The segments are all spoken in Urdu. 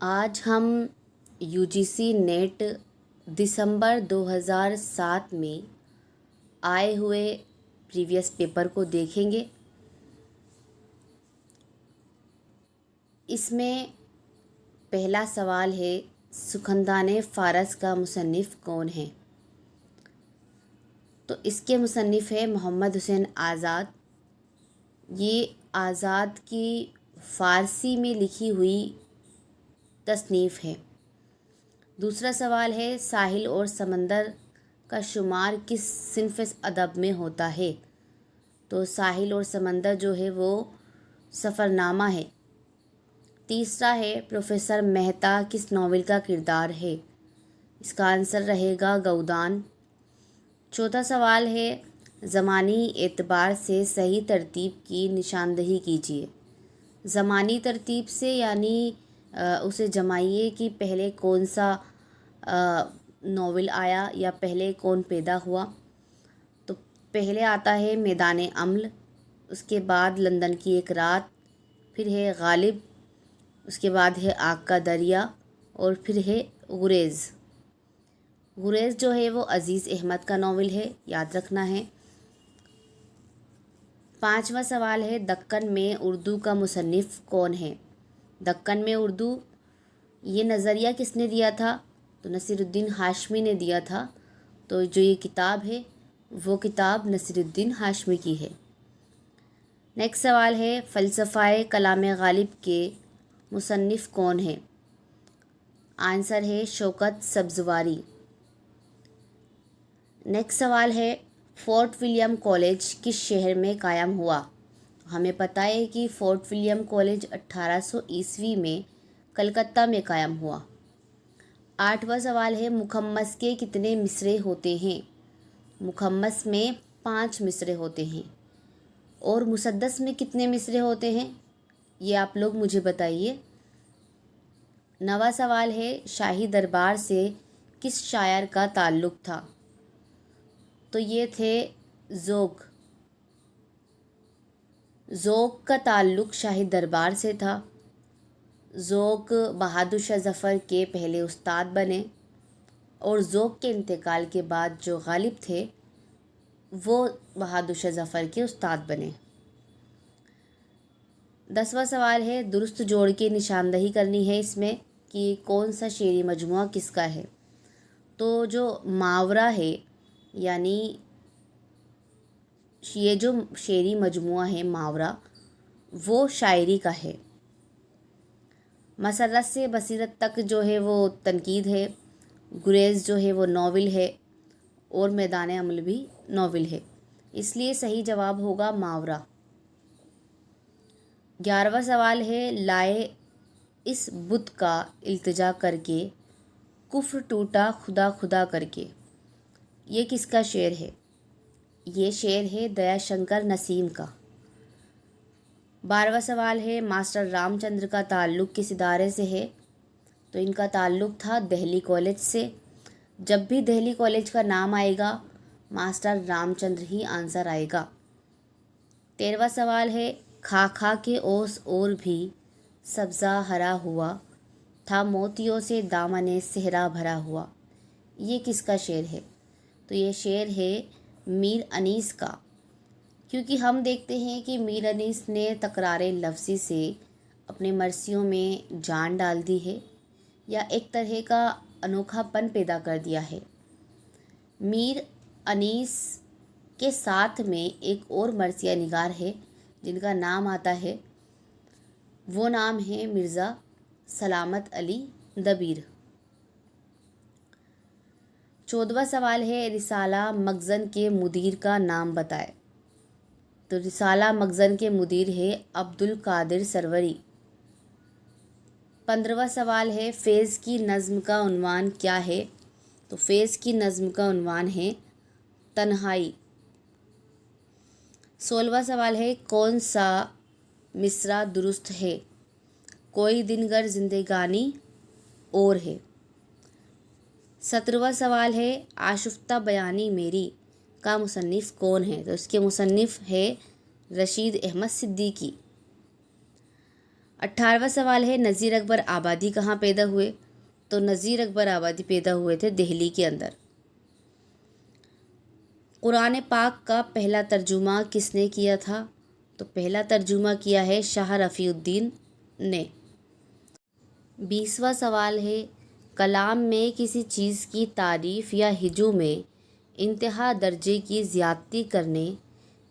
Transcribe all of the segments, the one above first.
آج ہم UGC نیٹ دسمبر 2007 میں آئے ہوئے پریویس پیپر کو دیکھیں گے۔ اس میں پہلا سوال ہے، سخندان فارس کا مصنف کون ہے؟ تو اس کے مصنف ہے محمد حسین آزاد۔ یہ آزاد کی فارسی میں لکھی ہوئی تصنیف ہے۔ دوسرا سوال ہے، ساحل اور سمندر کا شمار کس صنف ادب میں ہوتا ہے؟ تو ساحل اور سمندر جو ہے وہ سفرنامہ ہے۔ تیسرا ہے، پروفیسر مہتا کس ناول کا کردار ہے؟ اس کا آنسر رہے گا گؤدان۔ چوتھا سوال ہے، زمانی اعتبار سے صحیح ترتیب کی نشاندہی کیجیے۔ زمانی ترتیب سے یعنی اسے جمائیے کہ پہلے کون سا ناول آیا یا پہلے کون پیدا ہوا۔ تو پہلے آتا ہے میدان امل، اس کے بعد لندن کی ایک رات، پھر ہے غالب، اس کے بعد ہے آگ کا دریا، اور پھر ہے گریز۔ گریز جو ہے وہ عزیز احمد کا ناول ہے، یاد رکھنا ہے۔ پانچواں سوال ہے، دکن میں اردو کا مصنف کون ہے؟ دکن میں اردو، یہ نظریہ کس نے دیا تھا؟ تو نصیر الدین ہاشمی نے دیا تھا۔ تو جو یہ کتاب ہے وہ کتاب نصیر الدین ہاشمی کی ہے۔ نیکسٹ سوال ہے، فلسفہ کلام غالب کے مصنف کون ہے؟ آنسر ہے شوکت سبزواری۔ نیکسٹ سوال ہے، فورٹ ولیم کالج کس شہر میں قائم ہوا؟ ہمیں پتہ ہے کہ فورٹ ولیم کالج 1800 عیسوی میں کلکتہ میں قائم ہوا۔ آٹھواں سوال ہے، مخمس کے کتنے مصرعے ہوتے ہیں؟ مخمس میں 5 مصرعے ہوتے ہیں۔ اور مسدس میں کتنے مصرعے ہوتے ہیں؟ یہ آپ لوگ مجھے بتائیے۔ نواں سوال ہے، شاہی دربار سے کس شاعر کا تعلق تھا؟ تو یہ تھے ذوق۔ ذوق کا تعلق شاہی دربار سے تھا۔ ذوق بہادر شاہ ظفر کے پہلے استاد بنے، اور ذوق کے انتقال کے بعد جو غالب تھے وہ بہادر شاہ ظفر کے استاد بنے۔ 10واں سوال ہے، درست جوڑ کے نشاندہی کرنی ہے اس میں کہ کون سا شعری مجموعہ کس کا ہے۔ تو جو ماورا ہے، یعنی یہ جو شعری مجموعہ ہے ماورا، وہ شاعری کا ہے۔ مسرت سے بصیرت تک جو ہے وہ تنقید ہے۔ گریز جو ہے وہ ناول ہے، اور میدان امل بھی ناول ہے، اس لیے صحیح جواب ہوگا ماورا۔ 11واں سوال ہے، لائے اس بت کا التجا کر کے کفر ٹوٹا خدا خدا کر کے، یہ کس کا شعر ہے؟ یہ شعر ہے دیا شنکر نسیم کا۔ 12واں سوال ہے، ماسٹر رام چندر کا تعلق کس ادارے سے ہے؟ تو ان کا تعلق تھا دہلی کالج سے۔ جب بھی دہلی کالج کا نام آئے گا ماسٹر رام چندر ہی آنسر آئے گا۔ 13واں سوال ہے، کھا کھا کے اوس اور بھی سبزہ ہرا ہوا تھا، موتیوں سے دامن صحرا بھرا ہوا، یہ کس کا شعر ہے؟ تو یہ شعر ہے میر انیس کا، کیونکہ ہم دیکھتے ہیں کہ میر انیس نے تکرار لفظی سے اپنے مرثیوں میں جان ڈال دی ہے، یا ایک طرح کا انوکھا پن پیدا کر دیا ہے۔ میر انیس کے ساتھ میں ایک اور مرثیہ نگار ہے جن کا نام آتا ہے، وہ نام ہے مرزا سلامت علی دبیر۔ 14واں سوال ہے، رسالہ مخزن کے مدیر کا نام بتائے۔ تو رسالہ مخزن کے مدیر ہے عبدالقادر سروری۔ 15واں سوال ہے، فیض کی نظم کا عنوان کیا ہے؟ تو فیض کی نظم کا عنوان ہے تنہائی۔ 16واں سوال ہے، کون سا مصرع درست ہے؟ کوئی دن گر زندگانی اور ہے۔ 17واں سوال ہے، آشفتہ بیانی میری کا مصنف کون ہے؟ تو اس کے مصنف ہے رشید احمد صدیقی۔ 18واں سوال ہے نذیر اکبر آبادی کہاں پیدا ہوئے؟ تو نذیر اکبر آبادی پیدا ہوئے تھے دہلی کے اندر۔ قرآن پاک کا پہلا ترجمہ کس نے کیا تھا؟ تو پہلا ترجمہ کیا ہے شاہ رفیع الدین نے۔ 20واں سوال ہے کلام میں کسی چیز کی تعریف یا ہجو میں انتہا درجے کی زیادتی کرنے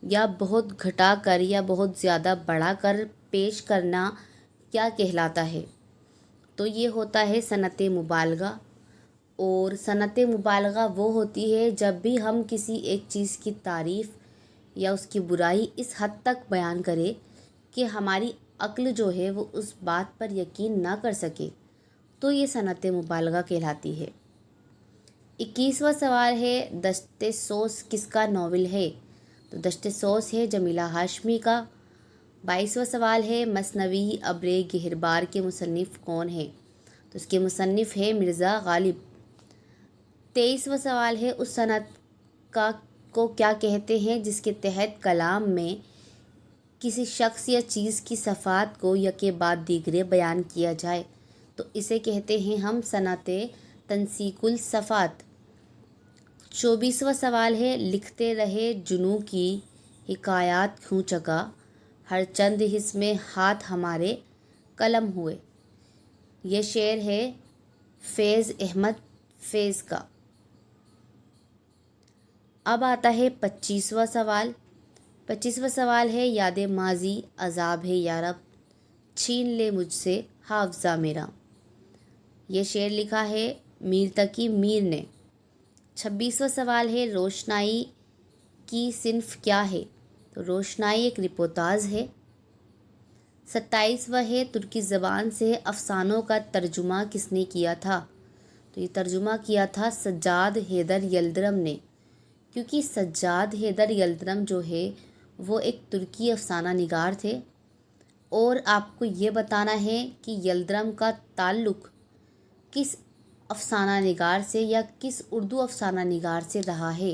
یا بہت گھٹا کر یا بہت زیادہ بڑھا کر پیش کرنا کیا کہلاتا ہے؟ تو یہ ہوتا ہے صنعت مبالغہ۔ اور صنعت مبالغہ وہ ہوتی ہے جب بھی ہم کسی ایک چیز کی تعریف یا اس کی برائی اس حد تک بیان کرے کہ ہماری عقل جو ہے وہ اس بات پر یقین نہ کر سکے، تو یہ صنعت مبالغہ کہلاتی ہے۔ 21واں سوال ہے دشت سوز کس کا ناول ہے؟ تو دشت سوز ہے جمیلہ ہاشمی کا۔ 22واں سوال ہے مثنوی ابر گہربار کے مصنف کون ہیں؟ تو اس کے مصنف ہے مرزا غالب۔ 23واں سوال ہے اس صنعت کو کیا کہتے ہیں جس کے تحت کلام میں کسی شخص یا چیز کی صفات کو یکے بعد دیگرے بیان کیا جائے؟ تو اسے کہتے ہیں ہم صنعت تنسیق الصفات۔ 24واں سوال ہے لکھتے رہے جنوں کی حکایات کیوں چکا، ہر چند حص میں ہاتھ ہمارے قلم ہوئے۔ یہ شعر ہے فیض احمد فیض کا۔ اب آتا ہے 25واں سوال۔ 25واں سوال ہے یاد ماضی عذاب ہے یارب، چھین لے مجھ سے حافظہ میرا۔ یہ شعر لکھا ہے میر تقی میر نے۔ 26واں سوال ہے روشنائی کی صنف کیا ہے؟ تو روشنائی ایک رپوتاز ہے۔ 27واں ہے ترکی زبان سے افسانوں کا ترجمہ کس نے کیا تھا؟ تو یہ ترجمہ کیا تھا سجاد حیدر یلدرم نے، کیونکہ سجاد حیدر یلدرم جو ہے وہ ایک ترکی افسانہ نگار تھے، اور آپ کو یہ بتانا ہے کہ یلدرم کا تعلق کس افسانہ نگار سے یا کس اردو افسانہ نگار سے رہا ہے۔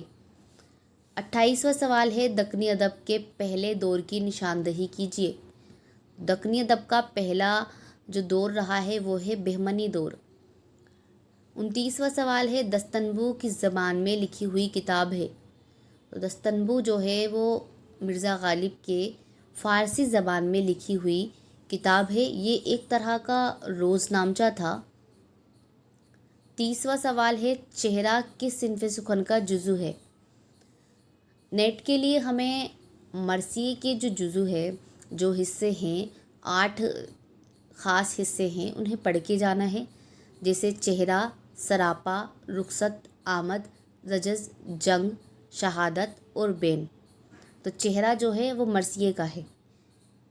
28واں سوال ہے دکنی ادب کے پہلے دور کی نشاندہی کیجیے۔ دکنی ادب کا پہلا جو دور رہا ہے وہ ہے بہمنی دور۔ 29واں سوال ہے دستنبو کس زبان میں لکھی ہوئی کتاب ہے؟ تو دستنبو جو ہے وہ مرزا غالب کے فارسی زبان میں لکھی ہوئی کتاب ہے، یہ ایک طرح کا روز نامچہ تھا۔ 30واں سوال ہے چہرہ کس صنف سخن کا جزو ہے؟ نیٹ کے لیے ہمیں مرثیے کے جو جزو ہے، جو حصے ہیں 8 خاص حصے ہیں، انہیں پڑھ کے جانا ہے، جیسے چہرہ، سراپا، رخصت، آمد، رجز، جنگ، شہادت اور بین۔ تو چہرہ جو ہے وہ مرثیے کا ہے۔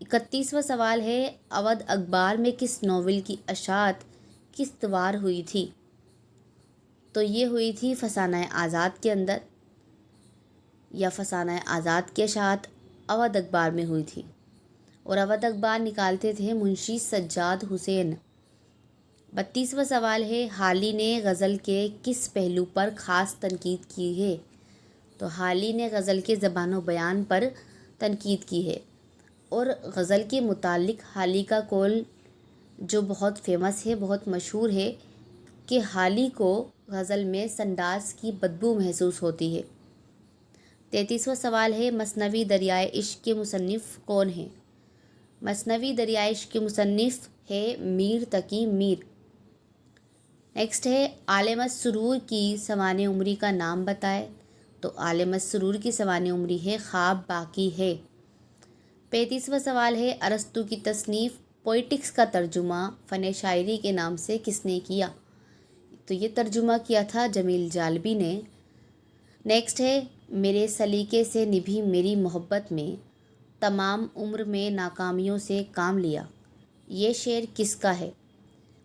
31واں سوال ہے اودھ اخبار میں کس ناول کی اشاعت کس وار ہوئی تھی؟ تو یہ ہوئی تھی فسانہ آزاد کے اندر، یا فسانہ آزاد کی اشاعت اودھ اخبار میں ہوئی تھی، اور اودھ اخبار نکالتے تھے منشی سجاد حسین۔ 32واں سوال ہے حالی نے غزل کے کس پہلو پر خاص تنقید کی ہے؟ تو حالی نے غزل کے زبان و بیان پر تنقید کی ہے، اور غزل کے متعلق حالی کا قول جو بہت فیمس ہے، بہت مشہور ہے، کہ حالی کو غزل میں سنڈاس کی بدبو محسوس ہوتی ہے۔ 33واں سوال ہے مثنوی دریائے عشق کے مصنف کون ہیں؟ مثنوی دریائے عشق کے مصنف ہے میر تقی میر۔ نیکسٹ ہے عالم السرور کی سوانح عمری کا نام بتائے۔ تو عالم السرور کی سوانح عمری ہے خواب باقی ہے۔ 35واں سوال ہے ارسطو کی تصنیف پوئٹکس کا ترجمہ فن شاعری کے نام سے کس نے کیا؟ تو یہ ترجمہ کیا تھا جمیل جالبی نے۔ نیکسٹ ہے میرے سلیقے سے نبھی میری محبت میں، تمام عمر میں ناکامیوں سے کام لیا۔ یہ شعر کس کا ہے؟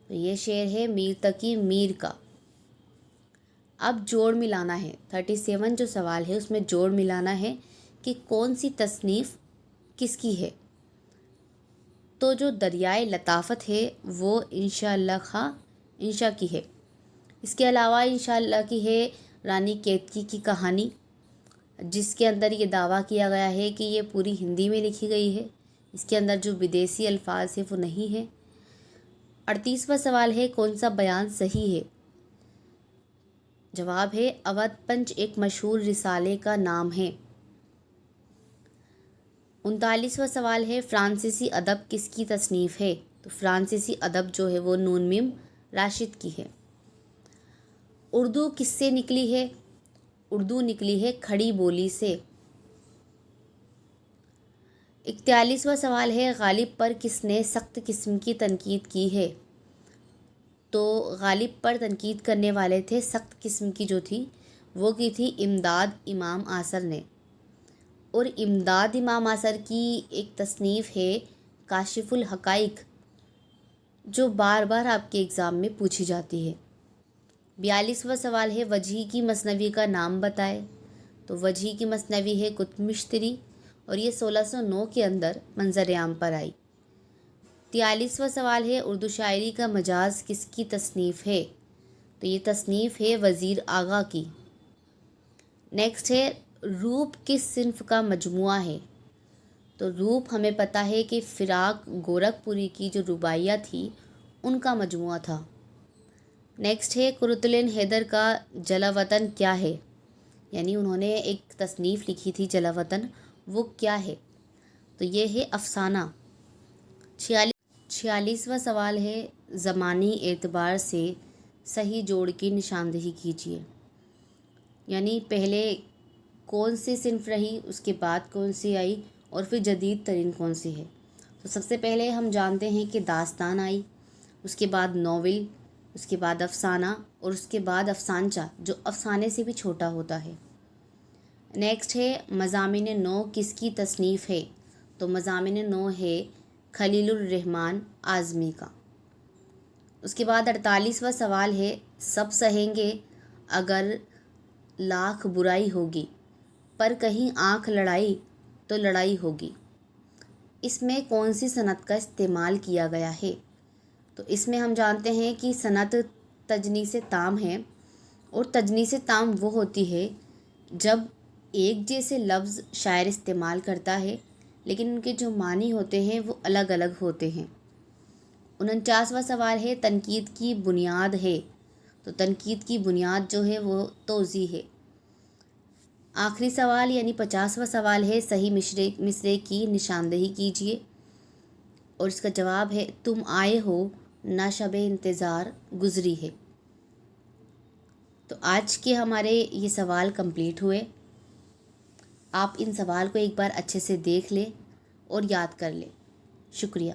تو یہ شعر ہے میر تقی میر کا۔ اب جوڑ ملانا ہے، 37 جو سوال ہے اس میں جوڑ ملانا ہے کہ کون سی تصنیف کس کی ہے۔ تو جو دریائے لطافت ہے وہ انشاءاللہ خاں انشا کی ہے۔ اس کے علاوہ انشاءاللہ کی ہے رانی کیتکی کی کہانی، جس کے اندر یہ دعویٰ کیا گیا ہے کہ یہ پوری ہندی میں لکھی گئی ہے، اس کے اندر جو بدیسی الفاظ ہیں وہ نہیں ہیں۔ 38واں سوال ہے کون سا بیان صحیح ہے؟ جواب ہے اودھ پنچ ایک مشہور رسالے کا نام ہے۔ 39واں سوال ہے فرانسیسی ادب کس کی تصنیف ہے؟ تو فرانسیسی ادب جو ہے وہ نون میم راشد کی ہے۔ اردو کس سے نکلی ہے؟ اردو نکلی ہے کھڑی بولی سے۔ 41واں سوال ہے غالب پر کس نے سخت قسم کی تنقید کی ہے؟ تو غالب پر تنقید کرنے والے تھے سخت قسم کی جو تھی وہ کی تھی امداد امام آصر نے۔ اور امداد امام آصر کی ایک تصنیف ہے کاشف الحقائق جو بار بار آپ کے ایگزام میں پوچھی جاتی ہے۔ 42واں سوال ہے وجیہی کی مثنوی کا نام بتائے؟ تو وجیہی کی مثنوی ہے قطب مشتری اور یہ 1609 کے اندر منظر عام پر آئی۔ 43واں سوال ہے اردو شاعری کا مجاز کس کی تصنیف ہے؟ تو یہ تصنیف ہے وزیر آغا کی۔ نیکسٹ ہے روپ کس صنف کا مجموعہ ہے؟ تو روپ ہمیں پتہ ہے کہ فراق گورکھ پوری کی جو رباعیہ تھی ان کا مجموعہ تھا۔ نیکسٹ ہے قرۃ حیدر کا جلا وطن کیا ہے؟ یعنی انہوں نے ایک تصنیف لکھی تھی جلا وطن، وہ کیا ہے؟ تو یہ ہے افسانہ۔ 46واں سوال ہے زمانی اعتبار سے صحیح جوڑ کی نشاندہی کیجیے۔ یعنی پہلے کون سی صنف رہی، اس کے بعد کون سی آئی اور پھر جدید ترین کون سی ہے؟ تو سب سے پہلے ہم جانتے ہیں کہ داستان آئی، اس کے بعد ناول، اس کے بعد افسانہ اور اس کے بعد افسانچہ جو افسانے سے بھی چھوٹا ہوتا ہے۔ نیکسٹ ہے مضامین نو کس کی تصنیف ہے؟ تو مضامین نو ہے خلیل الرحمن اعظمی کا۔ اس کے بعد 48واں سوال ہے سب سہیں گے اگر لاکھ برائی ہوگی پر کہیں آنکھ لڑائی تو لڑائی ہوگی، اس میں کون سی صنعت کا استعمال کیا گیا ہے؟ تو اس میں ہم جانتے ہیں کہ صنعت تجنیس تام ہے، اور تجنیس تام وہ ہوتی ہے جب ایک جیسے لفظ شاعر استعمال کرتا ہے لیکن ان کے جو معنی ہوتے ہیں وہ الگ الگ ہوتے ہیں۔ 49واں سوال ہے تنقید کی بنیاد ہے؟ تو تنقید کی بنیاد جو ہے وہ توضیح ہے۔ آخری سوال یعنی 50واں سوال ہے صحیح مصرعے کی نشاندہی کیجیے، اور اس کا جواب ہے تم آئے ہو نہ شب انتظار گزری ہے۔ تو آج کے ہمارے یہ سوال کمپلیٹ ہوئے۔ آپ ان سوال کو ایک بار اچھے سے دیکھ لیں اور یاد کر لیں۔ شکریہ۔